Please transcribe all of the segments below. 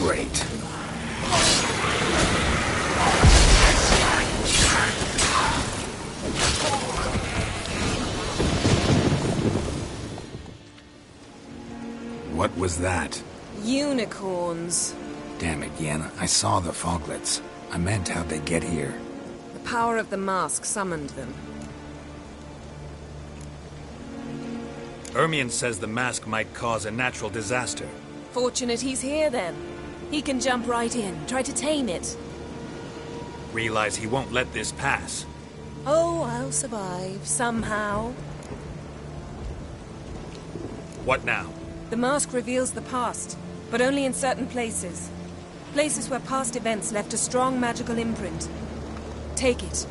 Great. What was that? Unicorns. Damn it, Yen. I saw the foglets. I meant how'd they get here. The power of the mask summoned them. Ermion says the mask might cause a natural disaster. Fortunate he's here, then. He can jump right in, try to tame it. Realize he won't let this pass. Oh, I'll survive, somehow. What now? The mask reveals the past, but only in certain places. Places where past events left a strong magical imprint. Take it.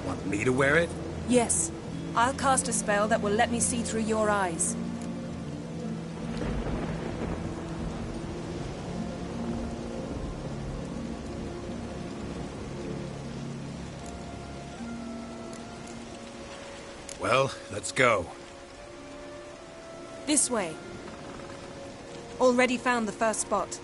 Want me to wear it? Yes. I'll cast a spell that will let me see through your eyes. Well, let's go. This way. Already found the first spot.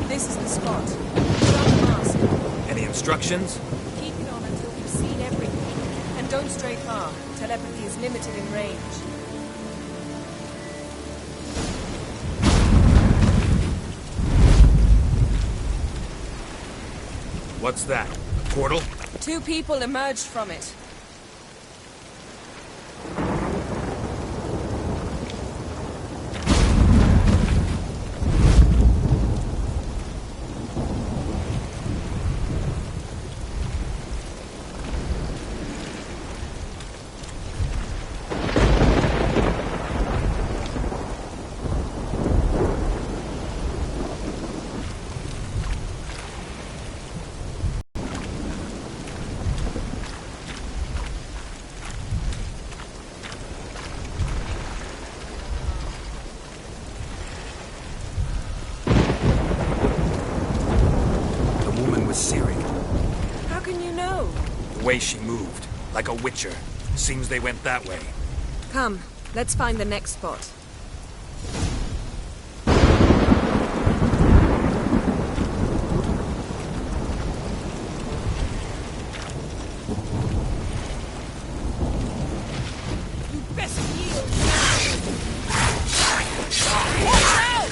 This is the spot. Put on the mask. Any instructions? Keep it on until you've seen everything. And don't stray far. Telepathy is limited in range. What's that? A portal? 2 people emerged from it. Ciri. How can you know? The way she moved. Like a witcher. Seems they went that way. Come, let's find the next spot. You best yield now! Watch out!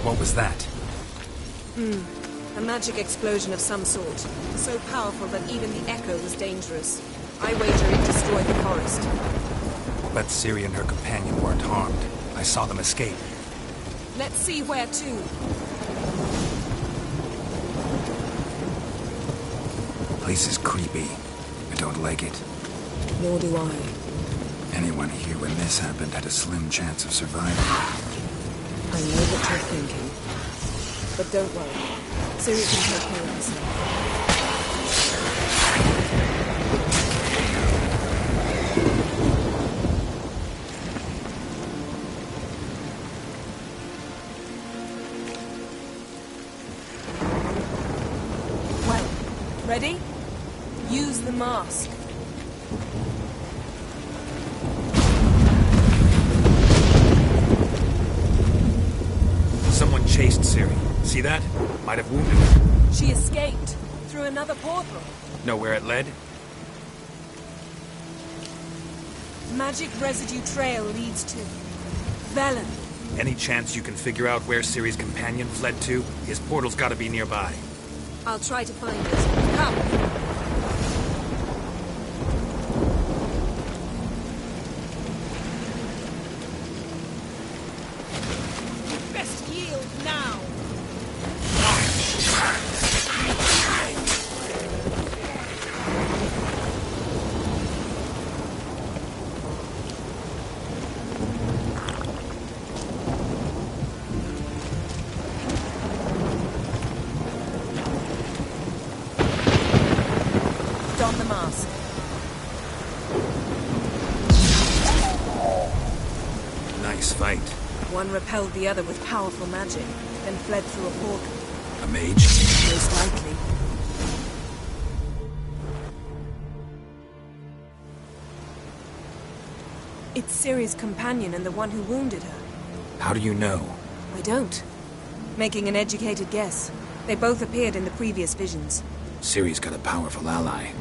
What was that? A magic explosion of some sort. So powerful that even the echo was dangerous. I wager it destroyed the forest. But Ciri and her companion weren't harmed. I saw them escape. Let's see where to. The place is creepy. I don't like it. Nor do I. Anyone here when this happened had a slim chance of surviving. I know what you're thinking. But don't worry. Ciri can take care of herself. Well, ready? Use the mask. Someone chased Ciri. See that? Might have wounded her. She escaped through another portal. Know where it led? Magic residue trail leads to Velen. Any chance you can figure out where Ciri's companion fled to? His portal's gotta be nearby. I'll try to find it. Come. Best yield now. Nice fight. One repelled the other with powerful magic, then fled through a portal. A mage? Most likely. It's Ciri's companion and the one who wounded her. How do you know? I don't. Making an educated guess. They both appeared in the previous visions. Ciri's got a powerful ally.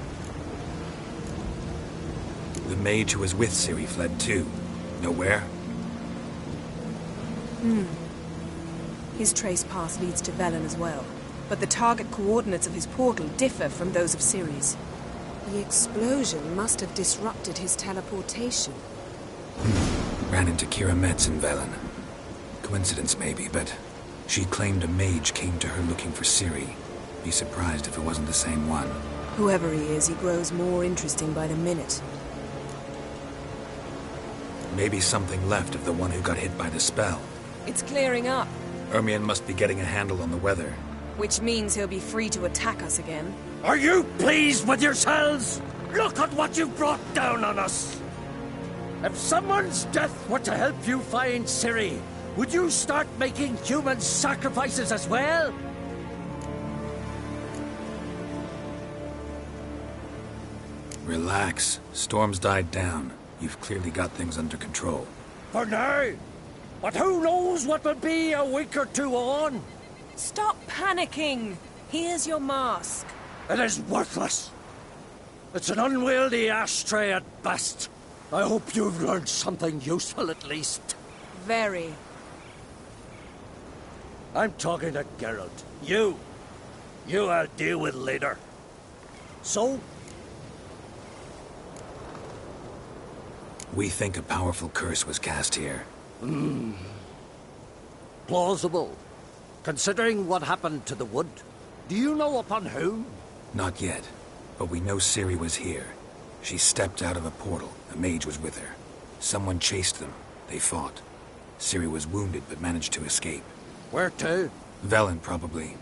The mage who was with Ciri fled too. Nowhere? His trace path leads to Velen as well. But the target coordinates of his portal differ from those of Ciri's. The explosion must have disrupted his teleportation. Ran into Kira Metz in Velen. Coincidence maybe, but she claimed a mage came to her looking for Ciri. Be surprised if it wasn't the same one. Whoever he is, he grows more interesting by the minute. Maybe something left of the one who got hit by the spell. It's clearing up, Ermion must be getting a handle on the weather. which means he'll be free to attack us again. Are you pleased with yourselves? Look at what you brought down on us! If someone's death were to help you find Ciri, would you start making human sacrifices as well? Relax. Storm's died down. You've clearly got things under control. For now. But who knows what will be a week or two on? Stop panicking! Here's your mask. It is worthless. It's an unwieldy ashtray at best. I hope you've learned something useful at least. Very. I'm talking to Geralt. You I'll deal with later. So, We think a powerful curse was cast here. plausible. Considering what happened to the wood, do you know upon whom? Not yet, but we know Ciri was here. She stepped out of a portal. A mage was with her. Someone chased them. They fought. Ciri was wounded but managed to escape. Where to? Velen, probably.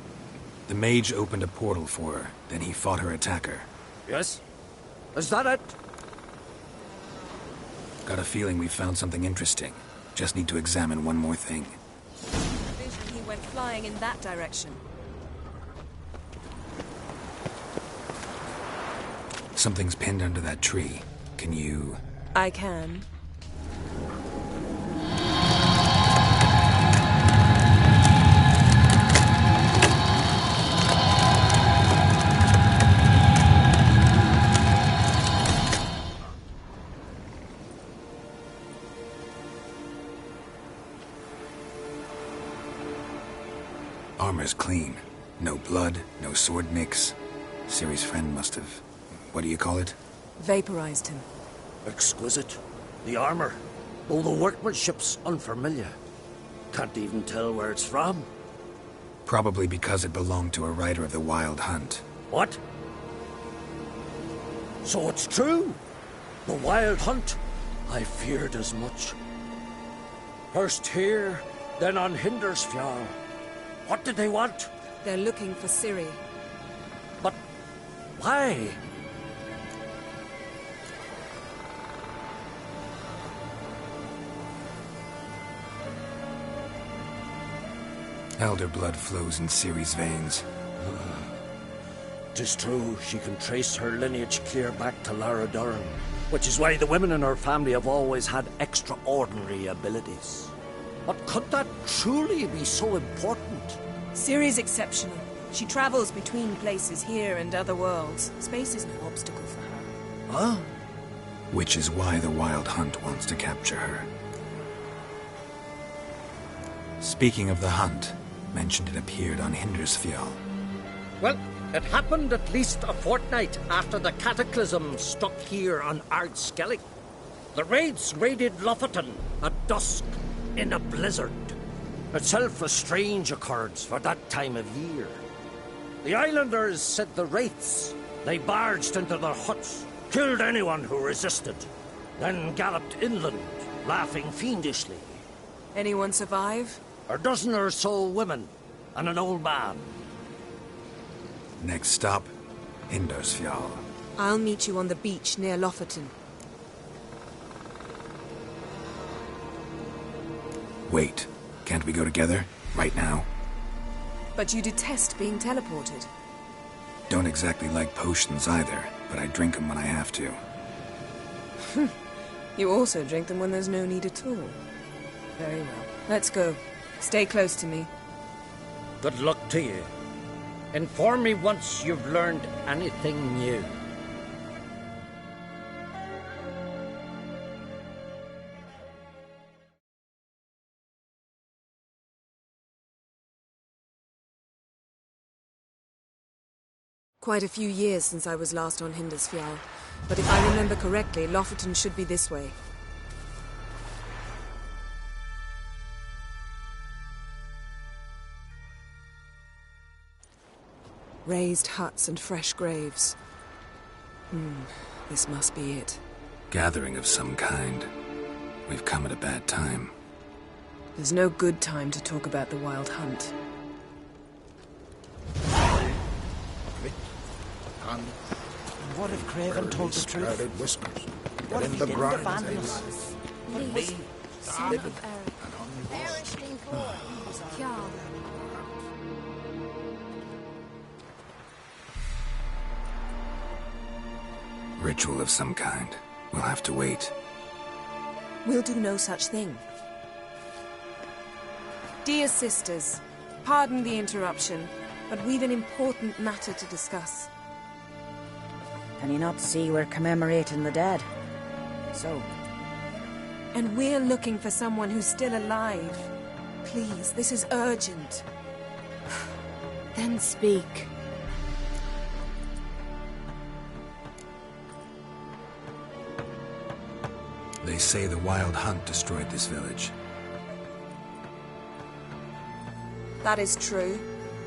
The mage opened a portal for her, then he fought her attacker. Yes? Is that it? Got a feeling we found something interesting. Just need to examine one more thing. Vision he went flying in that direction. Something's pinned under that tree. Can you... I can. Armor's clean. No blood, no sword nicks. Ciri's friend must have... What do you call it? Vaporized him. Exquisite. The armor, though the workmanship's unfamiliar. Can't even tell where it's from. Probably because it belonged to a rider of the Wild Hunt. What? So it's true? The Wild Hunt? I feared as much. First here, then on Hindersfjall. What did they want? They're looking for Ciri. But why? Elder blood flows in Ciri's veins. 'Tis true, she can trace her lineage clear back to Lara Durham, which is why the women in her family have always had extraordinary abilities. But could that truly be so important? Ciri's exceptional. She travels between places here and other worlds. Space is no obstacle for her. Huh? Which is why the Wild Hunt wants to capture her. Speaking of the hunt, mentioned it appeared on Hindersfjall. Well, it happened at least a fortnight after the cataclysm struck here on Ardskellig. The raids raided Lofoten at dusk in a blizzard. Itself a strange occurrence for that time of year. The islanders said the wraiths. They barged into their huts, killed anyone who resisted, then galloped inland, laughing fiendishly. Anyone survive? A dozen or so women and an old man. Next stop, Hindersfjall. I'll meet you on the beach near Lofoten. Wait, can't we go together? Right now? But you detest being teleported. Don't exactly like potions either, but I drink them when I have to. You also drink them when there's no need at all. Very well. Let's go. Stay close to me. Good luck to you. Inform me once you've learned anything new. Quite a few years since I was last on Hindarsfjall, but if I remember correctly, Lofoten should be this way. Raised huts and fresh graves. This must be it. Gathering of some kind. We've come at a bad time. There's no good time to talk about the Wild Hunt. What if Craven told the truth? Whiskers. What if he didn't abandon us? Ritual of some kind. We'll have to wait. We'll do no such thing. Dear sisters, pardon the interruption, but we've an important matter to discuss. Can you not see we're commemorating the dead? So? And we're looking for someone who's still alive. Please, this is urgent. Then speak. They say the Wild Hunt destroyed this village. That is true,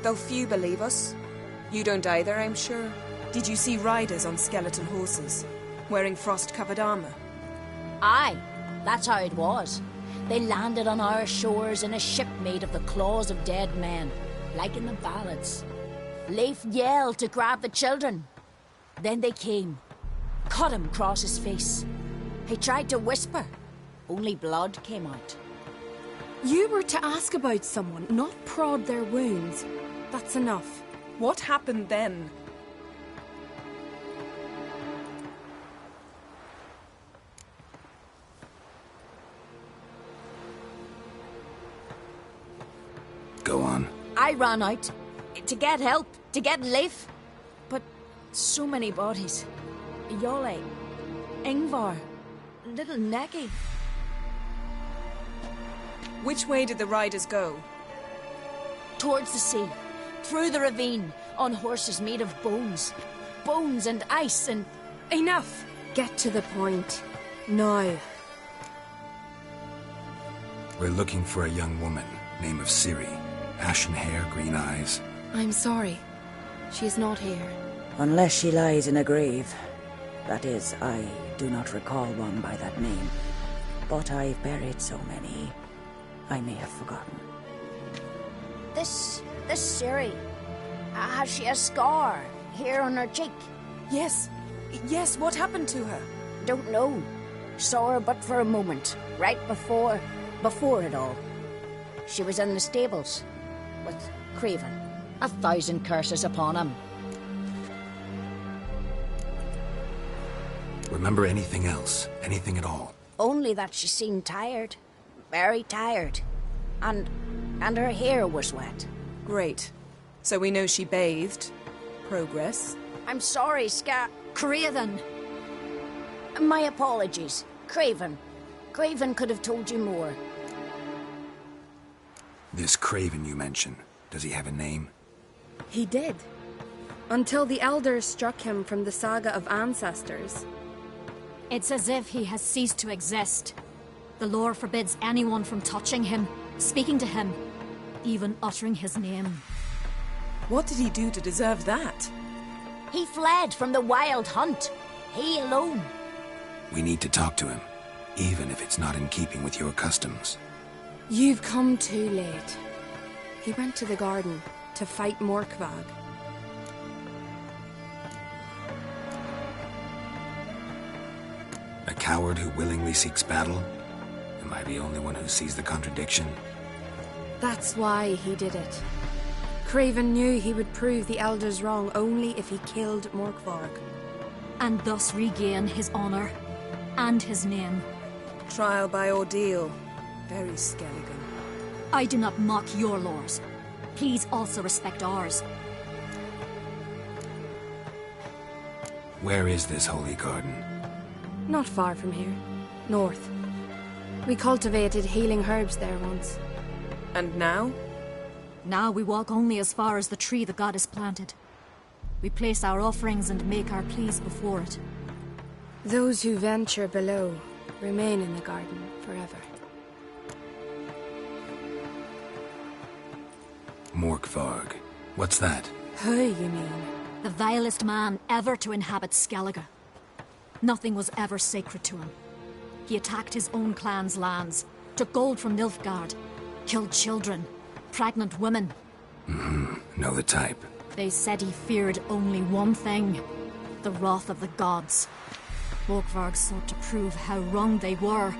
though few believe us. You don't either, I'm sure. Did you see riders on skeleton horses, wearing frost-covered armor? Aye, that's how it was. They landed on our shores in a ship made of the claws of dead men, like in the ballads. Leif yelled to grab the children. Then they came, cut him across his face. He tried to whisper, only blood came out. You were to ask about someone, not prod their wounds. That's enough. What happened then? Go on. I ran out to get help, to get Leif. But so many bodies. Yole, Ingvar, little Necky. Which way did the riders go? Towards the sea, through the ravine, on horses made of bones. Bones and ice and... Enough! Get to the point. Now. We're looking for a young woman, name of Ciri. Ashen hair, green eyes. I'm sorry. She is not here. Unless she lies in a grave. That is, I do not recall one by that name. But I've buried so many, I may have forgotten. This Ciri, has she a scar here on her cheek? Yes. Yes, what happened to her? Don't know. Saw her but for a moment, right before it all. She was in the stables with Craven. 1,000 curses upon him. Remember anything else? Anything at all? Only that she seemed tired. Very tired. And her hair was wet. Great. So we know she bathed. Progress. I'm sorry, Craven! My apologies. Craven. Craven could have told you more. This Craven you mention, does he have a name? He did. Until the elders struck him from the saga of ancestors. It's as if he has ceased to exist. The lore forbids anyone from touching him, speaking to him, even uttering his name. What did he do to deserve that? He fled from the Wild Hunt. He alone. We need to talk to him, even if it's not in keeping with your customs. You've come too late. He went to the garden to fight Morkvag. A coward who willingly seeks battle? Am Am I the only one who sees the contradiction? That's why he did it. Craven knew he would prove the Elders wrong only if he killed Morkvarg. And thus regain his honor and his name. Trial by ordeal. Very Skelligan. I do not mock your laws. Please also respect ours. Where is this holy garden? Not far from here. North. We cultivated healing herbs there once. And now? Now we walk only as far as the tree the goddess planted. We place our offerings and make our pleas before it. Those who venture below remain in the garden forever. Morkvarg. What's that? Who, you mean? The vilest man ever to inhabit Skellige. Nothing was ever sacred to him. He attacked his own clan's lands, took gold from Nilfgaard, killed children, pregnant women. Know the type. They said he feared only one thing, the wrath of the gods. Morkvarg sought to prove how wrong they were,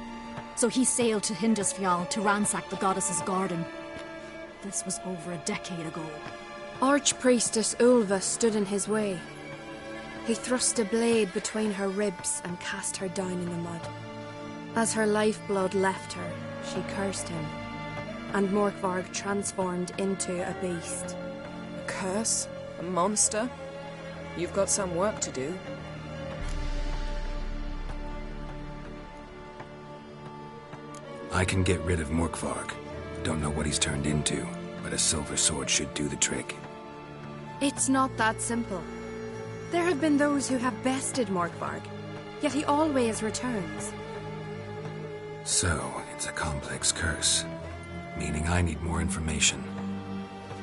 so he sailed to Hindisfjall to ransack the goddess's garden. This was over a decade ago. Archpriestess Ulva stood in his way. He thrust a blade between her ribs and cast her down in the mud. As her lifeblood left her, she cursed him, and Morkvarg transformed into a beast. A curse? A monster? You've got some work to do. I can get rid of Morkvarg. Don't know what he's turned into, but a silver sword should do the trick. It's not that simple. There have been those who have bested Morkvarg, yet he always returns. So, it's a complex curse, meaning I need more information.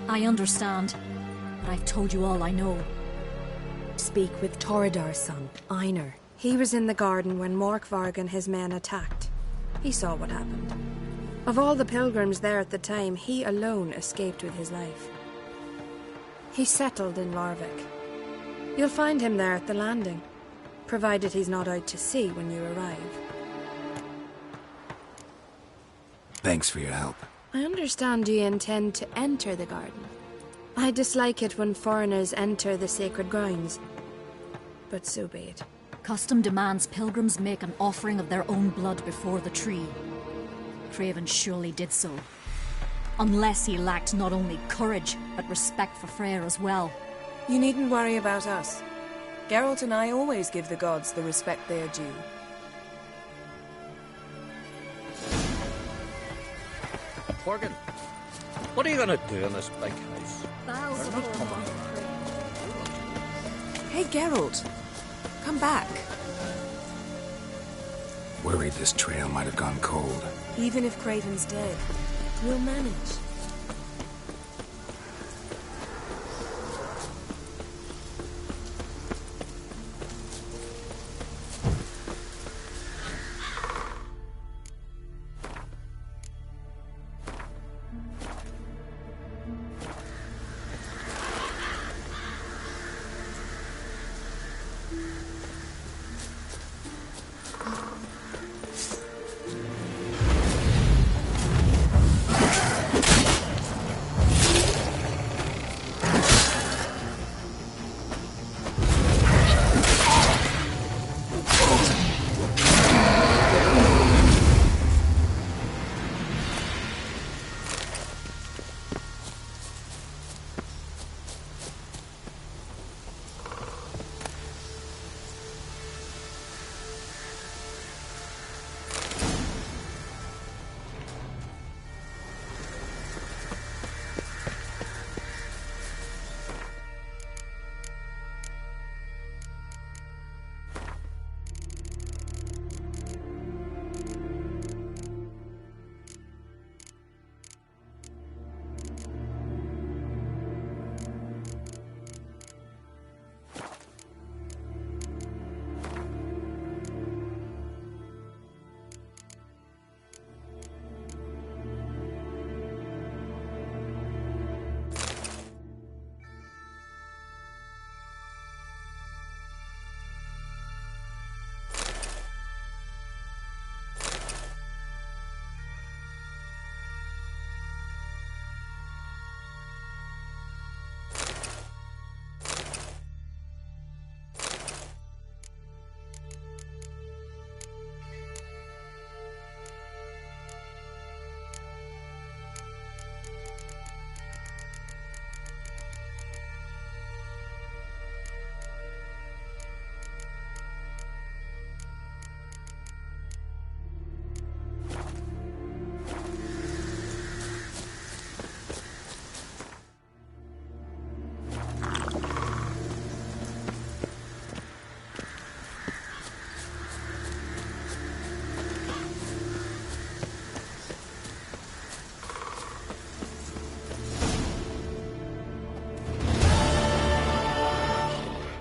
I understand, but I've told you all I know. Speak with Toredar's son, Einar. He was in the garden when Morkvarg and his men attacked. He saw what happened. Of all the pilgrims there at the time, he alone escaped with his life. He settled in Larvik. You'll find him there at the landing, provided he's not out to sea when you arrive. Thanks for your help. I understand you intend to enter the garden. I dislike it when foreigners enter the sacred grounds, but so be it. Custom demands pilgrims make an offering of their own blood before the tree. Craven surely did so. Unless he lacked not only courage, but respect for Freyr as well. You needn't worry about us. Geralt and I always give the gods the respect they are due. Horgan, what are you gonna do in this big house? Hey, Geralt. Come back. Worried this trail might have gone cold. Even if Craven's dead, we'll manage.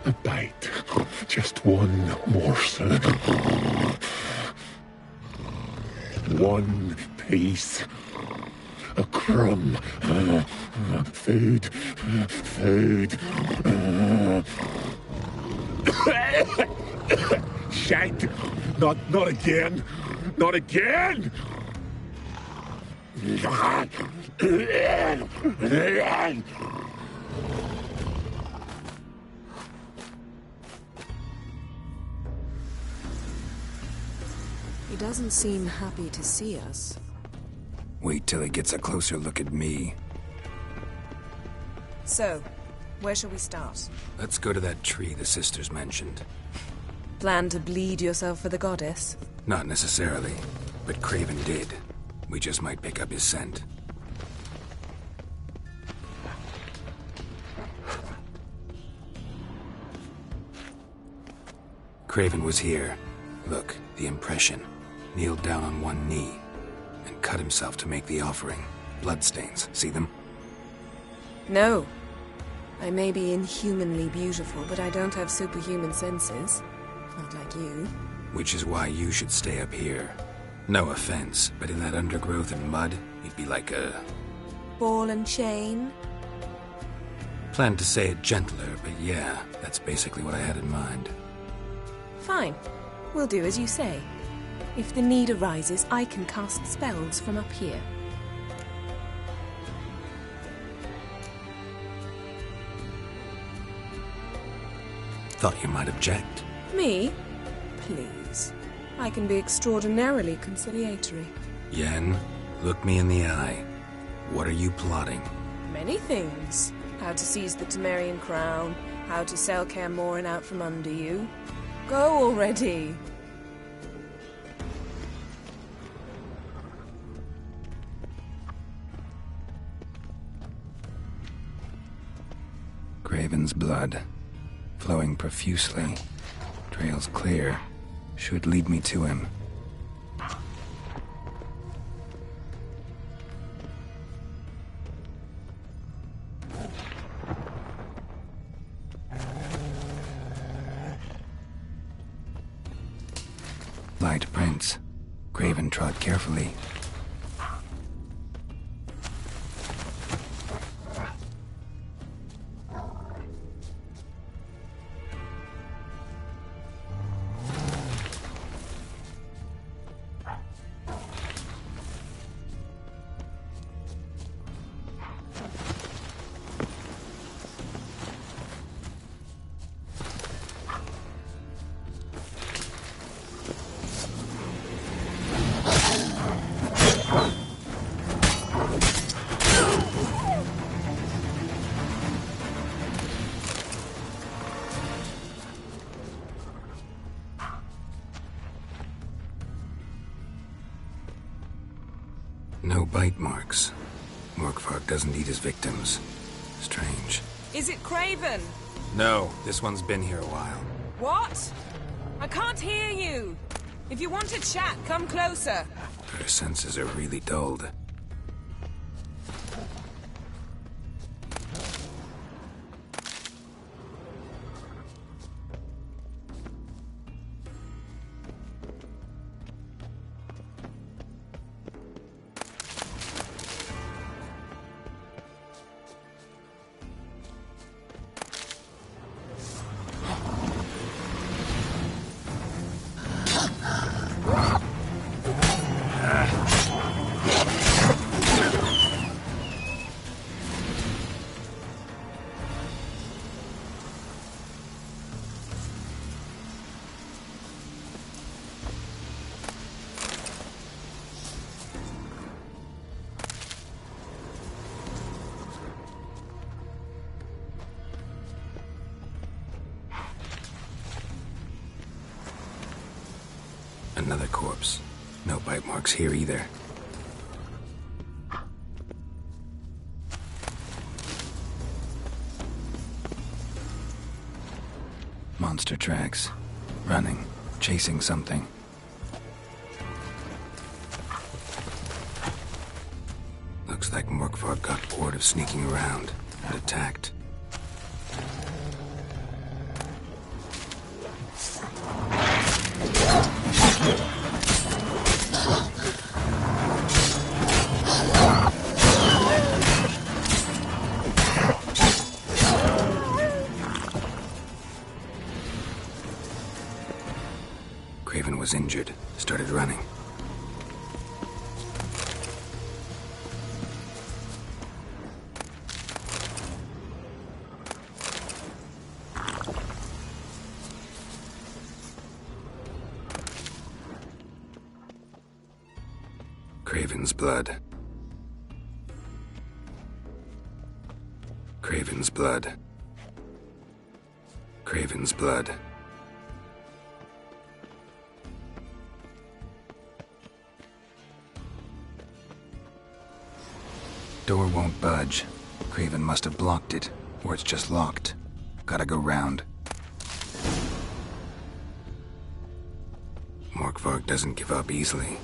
A bite. Just one morsel. One piece. A crumb. Food. Food. Shite. Not again. Not again. He doesn't seem happy to see us. Wait till he gets a closer look at me. So, where shall we start? Let's go to that tree the sisters mentioned. Plan to bleed yourself for the goddess? Not necessarily, but Craven did. We just might pick up his scent. Craven was here. Look, the impression. Kneeled down on one knee and cut himself to make the offering. Bloodstains, see them? No. I may be inhumanly beautiful, but I don't have superhuman senses. Not like you. Which is why you should stay up here. No offense, but in that undergrowth and mud, you'd be like a... Ball and chain? Planned to say it gentler, but yeah, that's basically what I had in mind. Fine. We'll do as you say. If the need arises, I can cast spells from up here. Thought you might object. Me? Please. I can be extraordinarily conciliatory. Yen, look me in the eye. What are you plotting? Many things. How to seize the Temerian crown, how to sell Kaer Morhen out from under you. Go already! Craven's blood, flowing profusely. Trails clear. Should lead me to him. Light prints. Craven trod carefully. No bite marks. Morkvarg doesn't eat his victims. Strange. Is it Craven? No, this one's been here a while. What? I can't hear you! If you want to chat, come closer. Her senses are really dulled. Another corpse. No bite marks here either. Monster tracks. Running. Chasing something. Looks like Morkvarg got bored of sneaking around and attacked. was injured, started running. Craven's blood. Craven's blood. Craven's blood. Door won't budge. Craven must have blocked it, or it's just locked. Gotta go round. Morkvarg doesn't give up easily.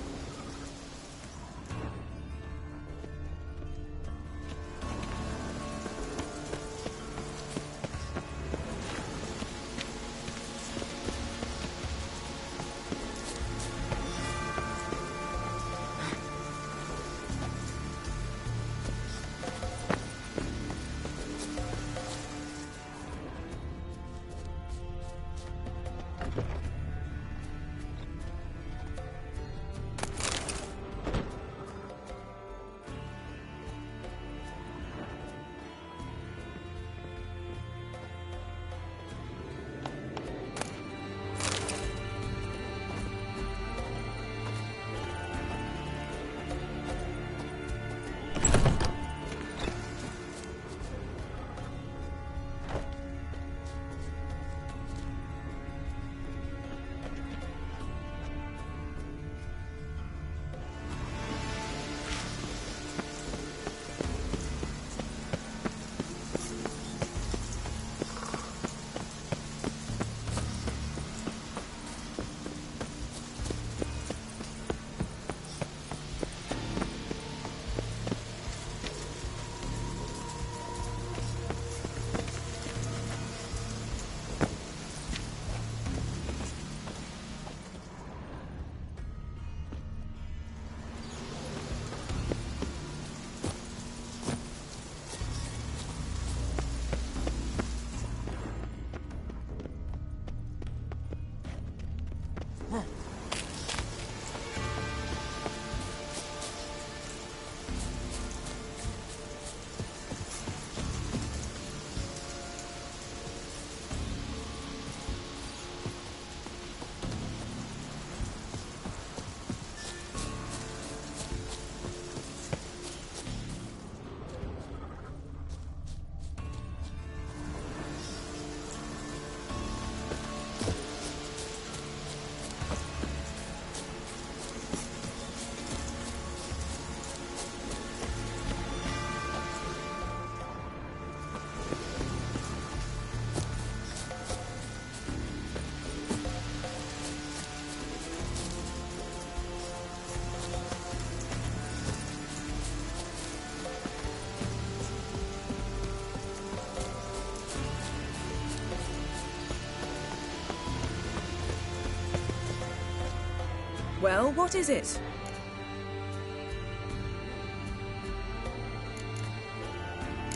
Well, what is it?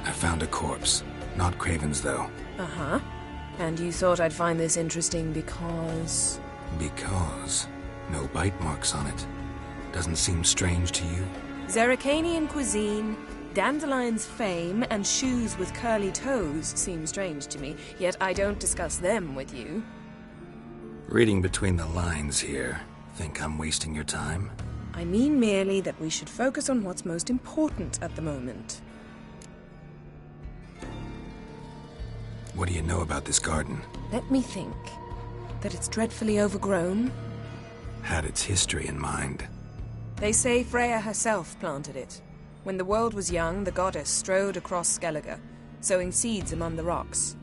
I found a corpse. Not Craven's, though. Uh-huh. And you thought I'd find this interesting because... Because no bite marks on it. Doesn't seem strange to you? Zerrikanian cuisine, Dandelion's fame, and shoes with curly toes seem strange to me, yet I don't discuss them with you. Reading between the lines here. Think I'm wasting your time? I mean merely that we should focus on what's most important at the moment. What do you know about this garden? Let me think. That it's dreadfully overgrown. Had its history in mind. They say Freya herself planted it. When the world was young, the goddess strode across Skellige, sowing seeds among the rocks.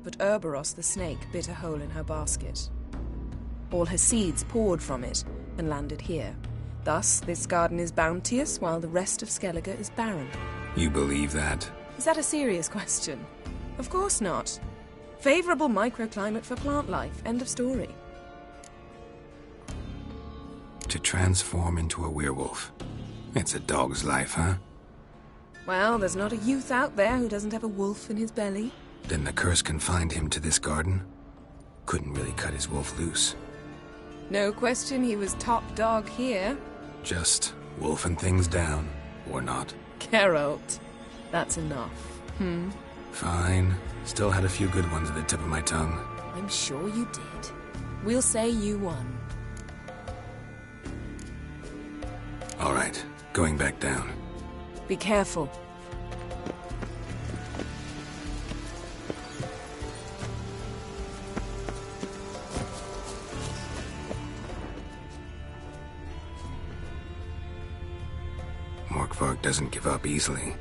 But Urboros the snake bit a hole in her basket. All her seeds poured from it and landed here. Thus, this garden is bounteous while the rest of Skellige is barren. You believe that? Is that a serious question? Of course not. Favorable microclimate for plant life. End of story. To transform into a werewolf. It's a dog's life, huh? Well, there's not a youth out there who doesn't have a wolf in his belly. Then the curse confined him to this garden? Couldn't really cut his wolf loose. No question he was top dog here. Just wolfing things down, or not. Geralt, that's enough. Fine. Still had a few good ones at the tip of my tongue. I'm sure you did. We'll say you won. All right, going back down. Be careful. Morkvarg doesn't give up easily.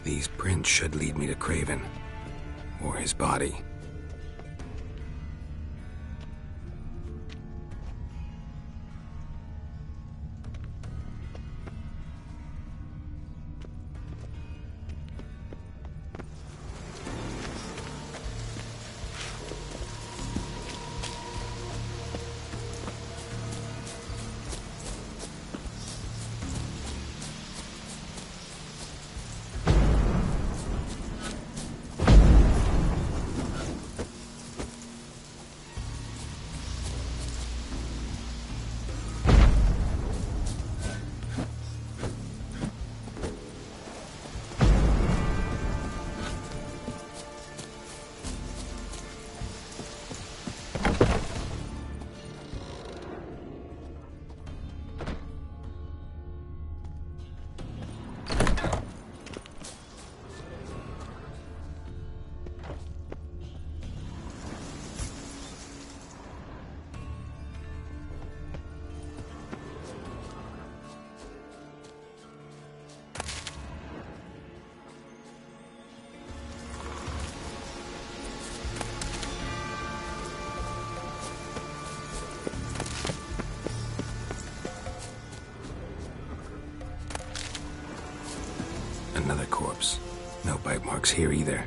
These prints should lead me to Craven. Or his body. Another corpse. No bite marks here either.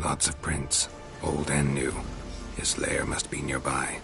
Lots of prints, old and new. His lair must be nearby.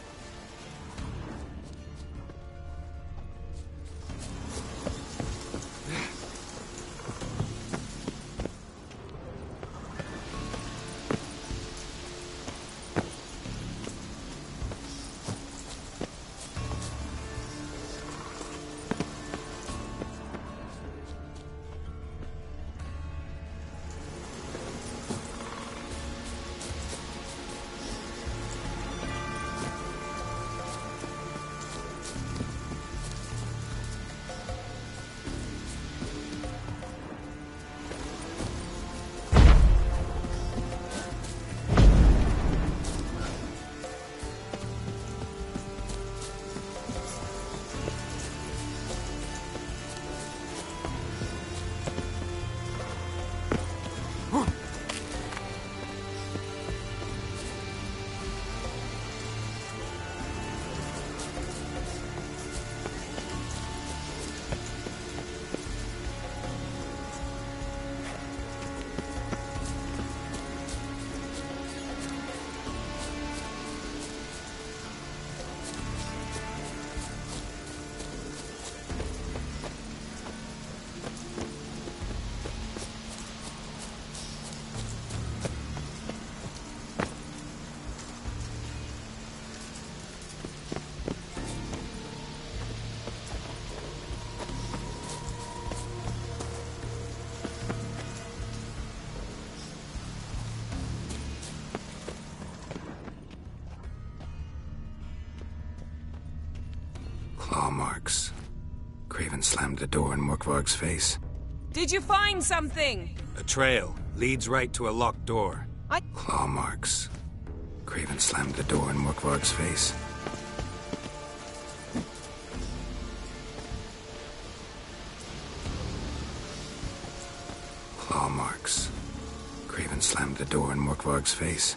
marks. Craven slammed the door in Morkvarg's face. Did you find something? A trail leads right to a locked door. I- Claw marks. Craven slammed the door in Morkvarg's face. Claw marks. Craven slammed the door in Morkvarg's face.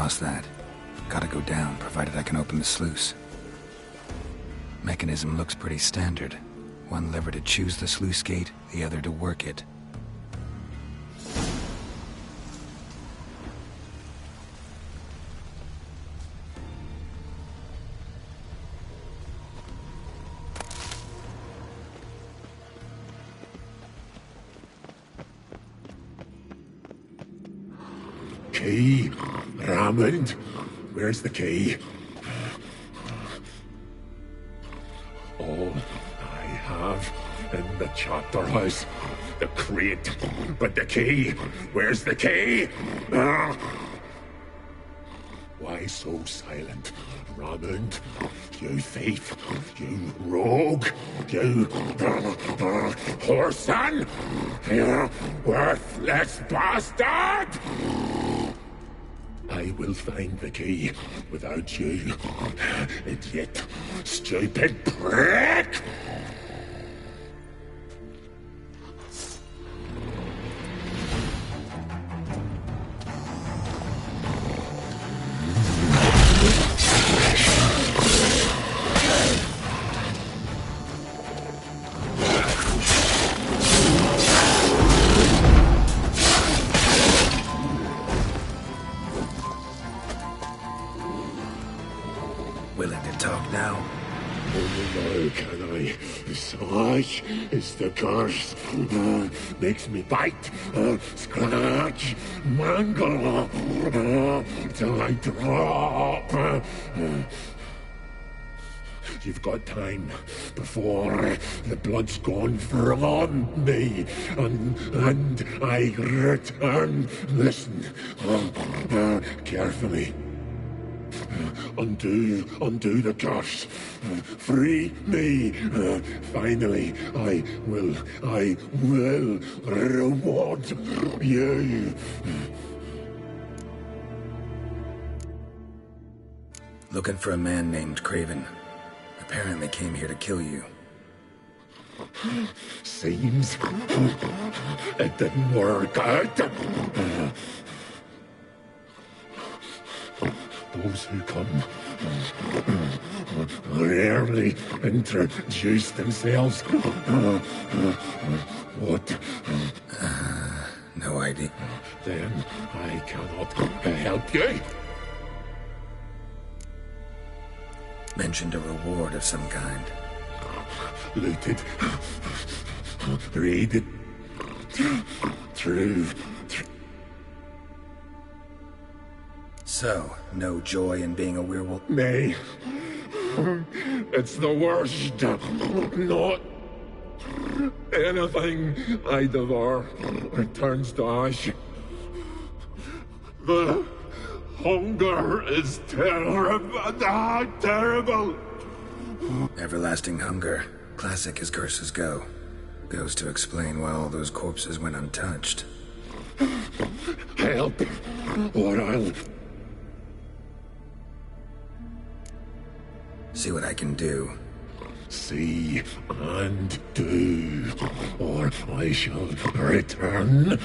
across that. Gotta go down, provided I can open the sluice. Mechanism looks pretty standard. One lever to choose the sluice gate, the other to work it. Key, Raymond. Where's the key? All I have in the chapter house, the crate, but the key. Where's the key? Why so silent, Raymond? You thief, you rogue, you whoreson, you worthless bastard! I will find the key without you, idiot, stupid prick! Willing to talk now? Oh, can I? Such is the curse. Makes me bite, scratch, mangle, till I drop. You've got time before the blood's gone from me, and I return. Listen, carefully. Undo the curse. Free me. Finally, I will reward you. Looking for a man named Craven. Apparently came here to kill you. Seems it didn't work out. Those who come rarely introduce themselves. What? No idea. Then I cannot help you. Mentioned a reward of some kind. Looted. Raided. Through. So, no joy in being a werewolf? Nay. It's the worst. Not anything I devour returns to ash. The hunger is terrible. Everlasting hunger. Classic as curses go. Goes to explain why all those corpses went untouched. Help, or I'll... See what I can do. See and do, or I shall return.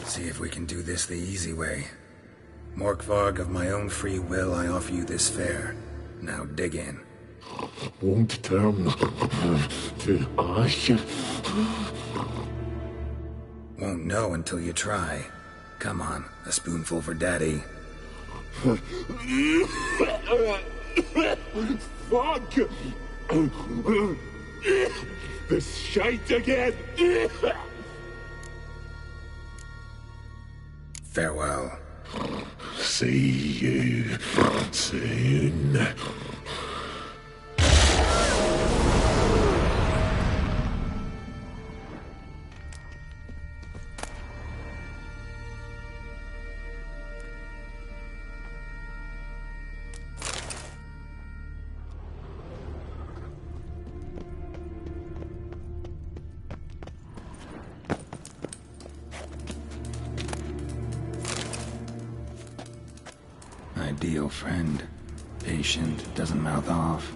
See if we can do this the easy way. Morkvarg, of my own free will, I offer you this fare. Now dig in. Won't turn to ash. Won't know until you try. Come on, a spoonful for Daddy. Fuck! This shite again! Farewell. See you soon. Ideal friend. Patient, doesn't mouth off.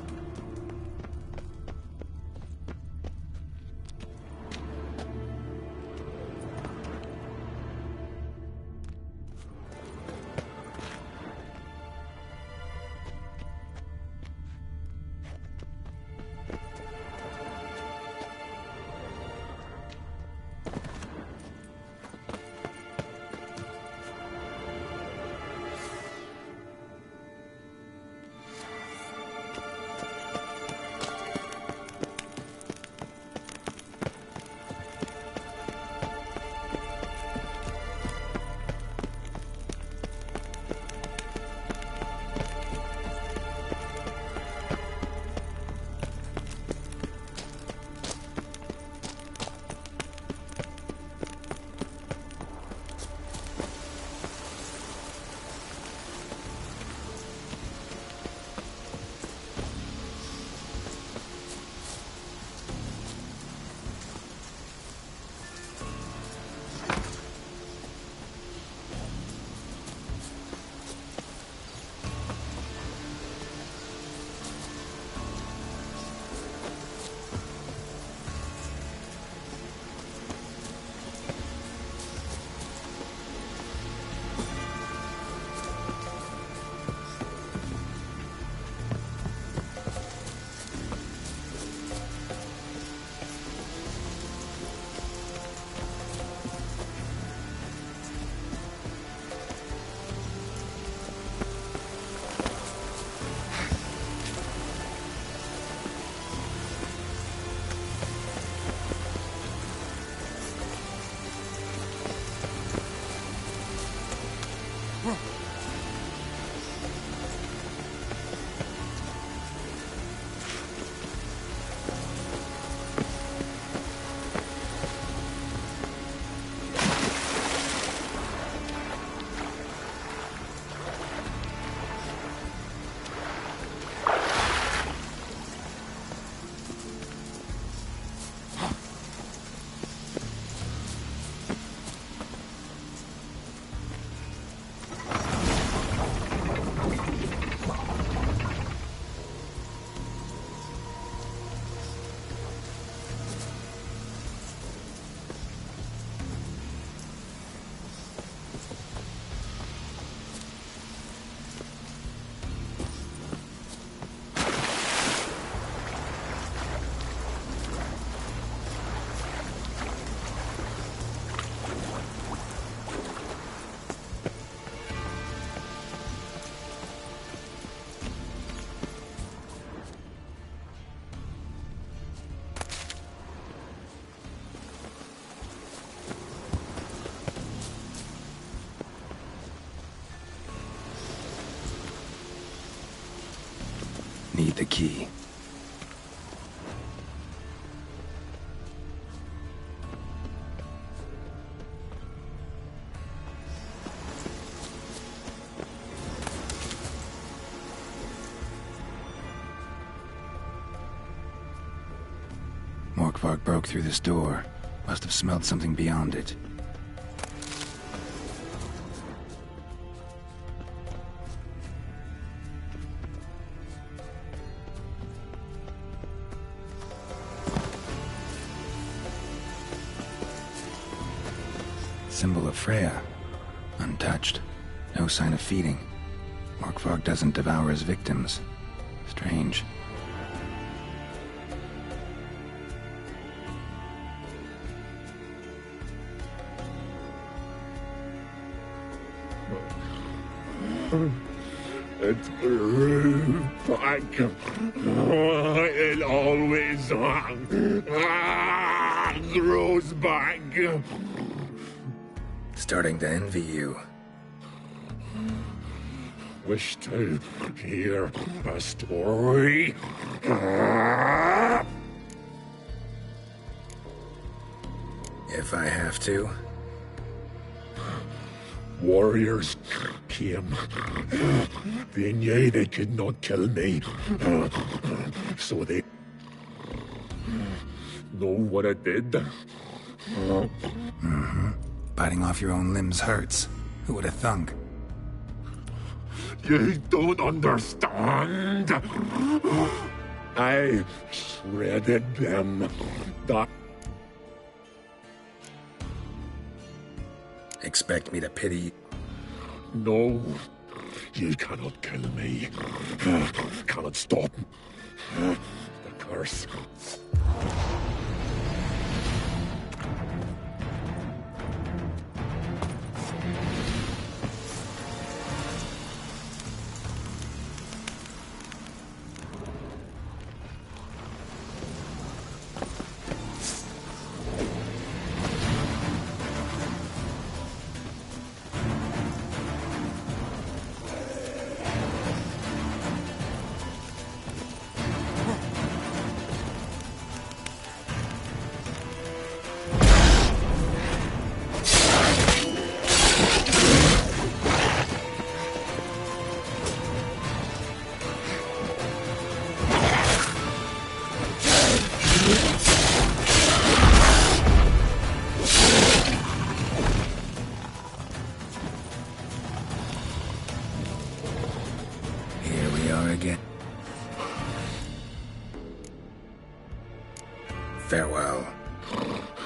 Need the key. Morkvarg broke through this door. Must have smelled something beyond it. Symbol of Freya. Untouched. No sign of feeding. Morkvarg doesn't devour his victims. Strange. It grew back. It always grows back. Starting to envy you. Wish to hear a story? If I have to. Warriors came. They knew they could not kill me. So they know what I did. Biting off your own limbs hurts. Who would have thunk? You don't understand. I shredded them. That Expect me to pity? No, you cannot kill me. Cannot stop the curse. Farewell.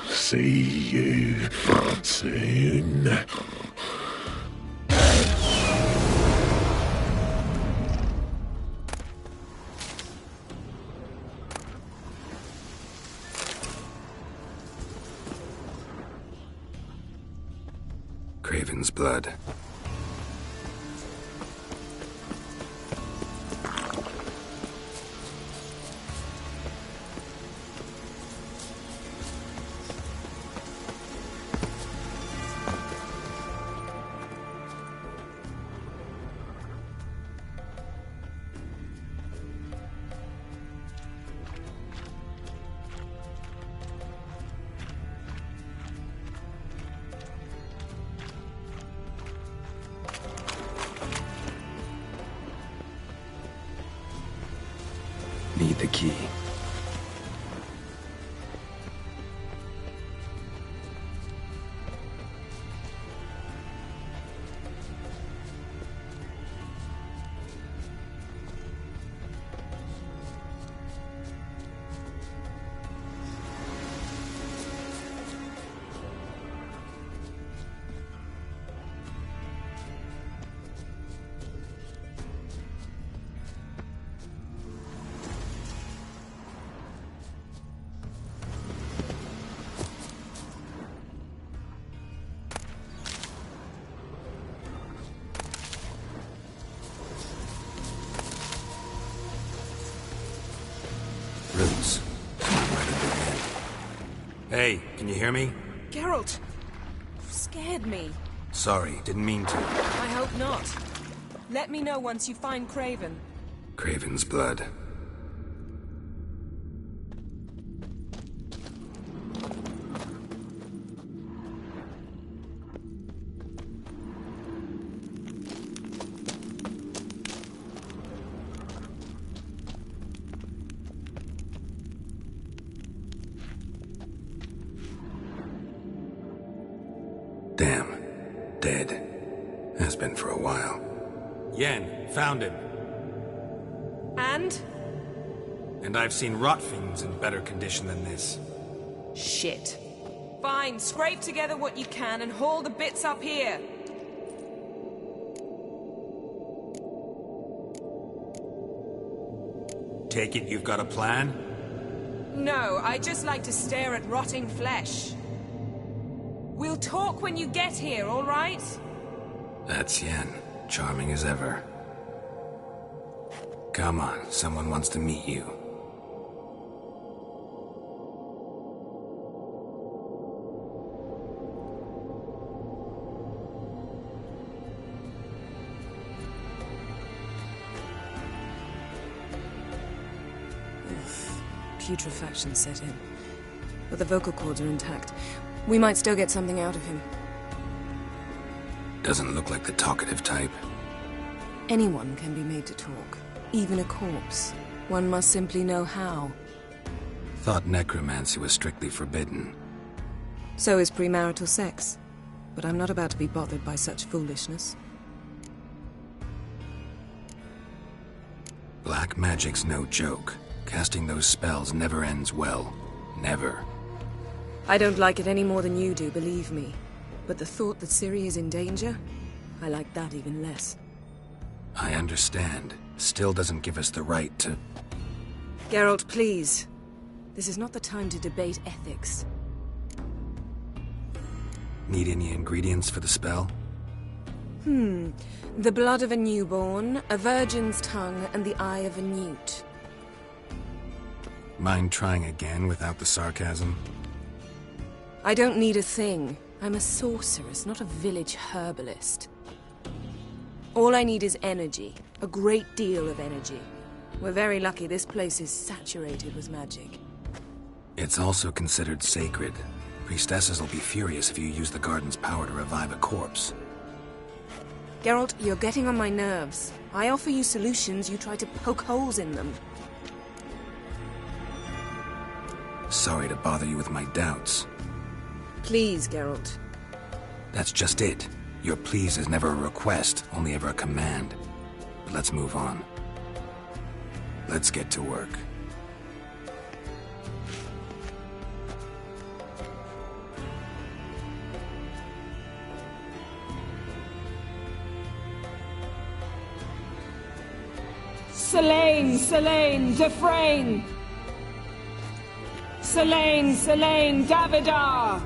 See you soon. Craven's blood. Need the key. Roots. Hey, can you hear me? Geralt! You scared me. Sorry, didn't mean to. I hope not. Let me know once you find Craven. Craven's blood. Damn. Dead. Has been for a while. Yen, found him. And? And I've seen rot fiends in better condition than this. Shit. Fine, scrape together what you can and haul the bits up here. Take it you've got a plan? No, I just like to stare at rotting flesh. We'll talk when you get here, all right? That's Yen. Charming as ever. Come on, someone wants to meet you. Putrefaction set in. But the vocal cords are intact. We might still get something out of him. Doesn't look like the talkative type. Anyone can be made to talk. Even a corpse. One must simply know how. Thought necromancy was strictly forbidden. So is premarital sex. But I'm not about to be bothered by such foolishness. Black magic's no joke. Casting those spells never ends well. Never. I don't like it any more than you do, believe me. But the thought that Ciri is in danger? I like that even less. I understand. Still doesn't give us the right to... Geralt, please. This is not the time to debate ethics. Need any ingredients for the spell? The blood of a newborn, a virgin's tongue, and the eye of a newt. Mind trying again without the sarcasm? I don't need a thing. I'm a sorceress, not a village herbalist. All I need is energy. A great deal of energy. We're very lucky this place is saturated with magic. It's also considered sacred. Priestesses will be furious if you use the garden's power to revive a corpse. Geralt, you're getting on my nerves. I offer you solutions, you try to poke holes in them. Sorry to bother you with my doubts. Please, Geralt. That's just it. Your please is never a request, only ever a command. But let's move on. Let's get to work. Selene, Selene, Defrain! Selene, Selene, Davidar!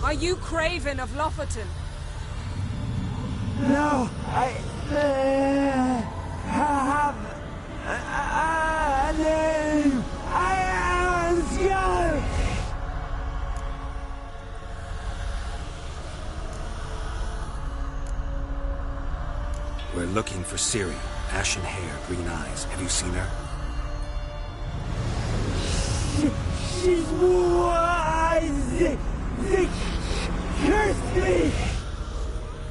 Are you Craven of Lofoten? No, I have a name. I am Skjolk. We're looking for Ciri. Ashen hair, green eyes. Have you seen her? She's wise. They cursed me.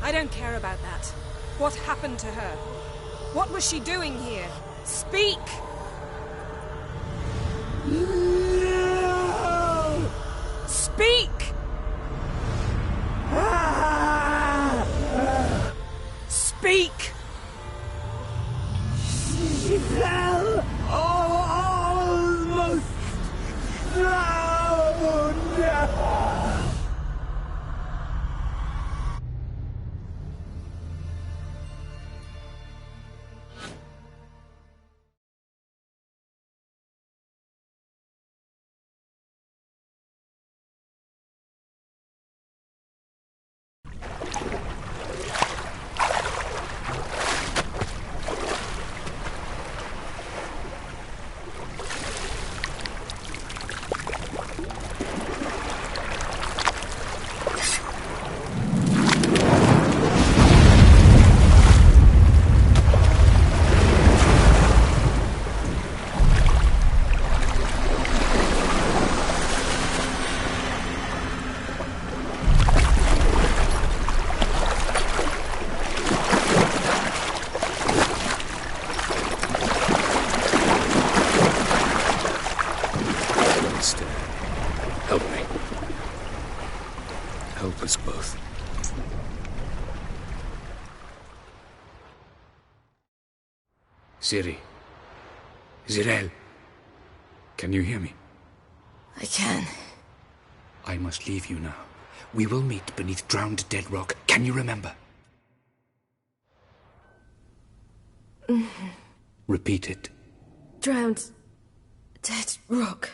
I don't care about that. What happened to her? What was she doing here? Speak! No! Speak! Speak! She fell almost drowned. Help me. Help us both. Ciri. Zirael. Can you hear me? I can. I must leave you now. We will meet beneath drowned dead rock. Can you remember? Repeat it. Drowned dead rock.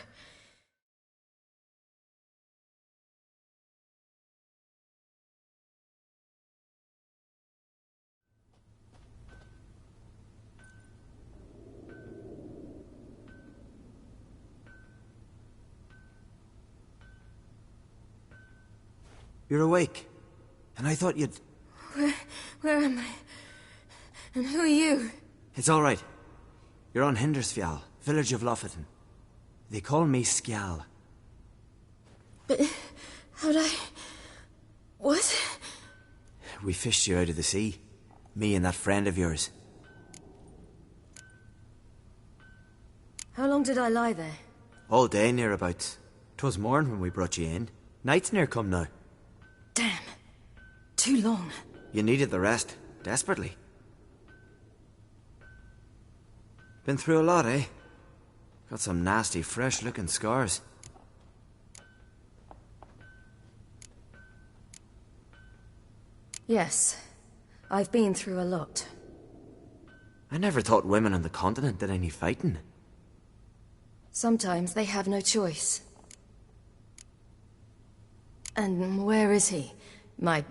You're awake. And I thought you'd... Where am I? And who are you? It's all right. You're on Hindersfjall, village of Lofoten. They call me Skjal. But how'd I... What? We fished you out of the sea. Me and that friend of yours. How long did I lie there? All day, nearabouts. 'Twas morn when we brought you in. Night's near come now. Damn. Too long. You needed the rest, desperately. Been through a lot, eh? Got some nasty, fresh-looking scars. Yes. I've been through a lot. I never thought women on the continent did any fighting. Sometimes they have no choice. And where is he? My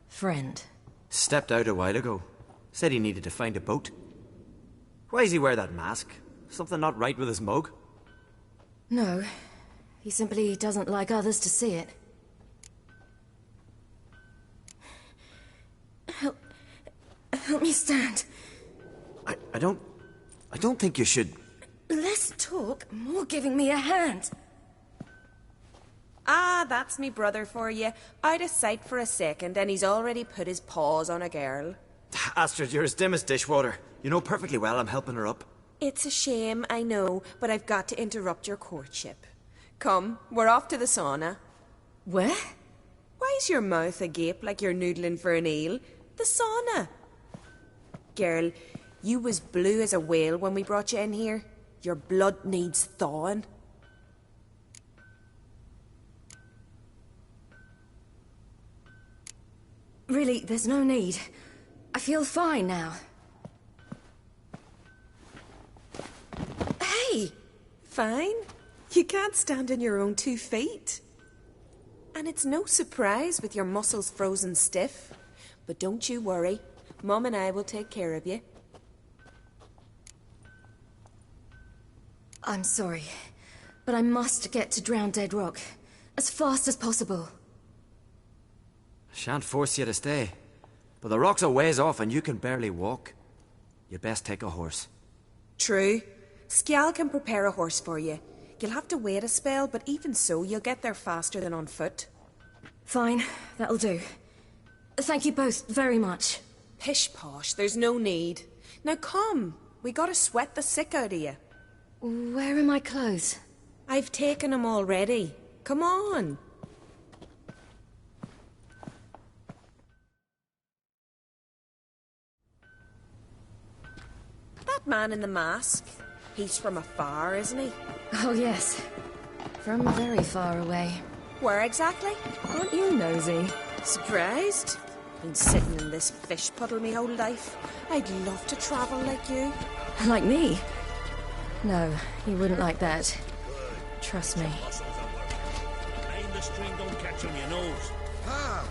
friend. Stepped out a while ago. Said he needed to find a boat. Why does he wear that mask? Something not right with his mug? No. He simply doesn't like others to see it. Help me stand. I don't think you should... Less talk, more giving me a hand. Ah, that's me brother for you. Out of sight for a second, and he's already put his paws on a girl. Astrid, you're as dim as dishwater. You know perfectly well I'm helping her up. It's a shame, I know, but I've got to interrupt your courtship. Come, we're off to the sauna. Where? Why's your mouth agape like you're noodling for an eel? The sauna. Girl, you was blue as a whale when we brought you in here. Your blood needs thawing. Really, there's no need. I feel fine now. Hey! Fine? You can't stand on your own 2 feet. And it's no surprise with your muscles frozen stiff. But don't you worry. Mum and I will take care of you. I'm sorry, but I must get to Drowned Dead Rock as fast as possible. Shan't force you to stay. But the rock's a ways off and you can barely walk. You'd best take a horse. True. Skjal can prepare a horse for you. You'll have to wait a spell, but even so, you'll get there faster than on foot. Fine, that'll do. Thank you both very much. Pish-posh, there's no need. Now come, we gotta sweat the sick out of you. Where are my clothes? I've taken them already. Come on. That man in the mask, he's from afar, isn't he? Oh yes, from very far away. Where exactly? Aren't you nosy? Surprised? Been sitting in this fish puddle me whole life. I'd love to travel like you. Like me? No, you wouldn't like that. Trust me. Mind the string don't catch on your nose. Ah,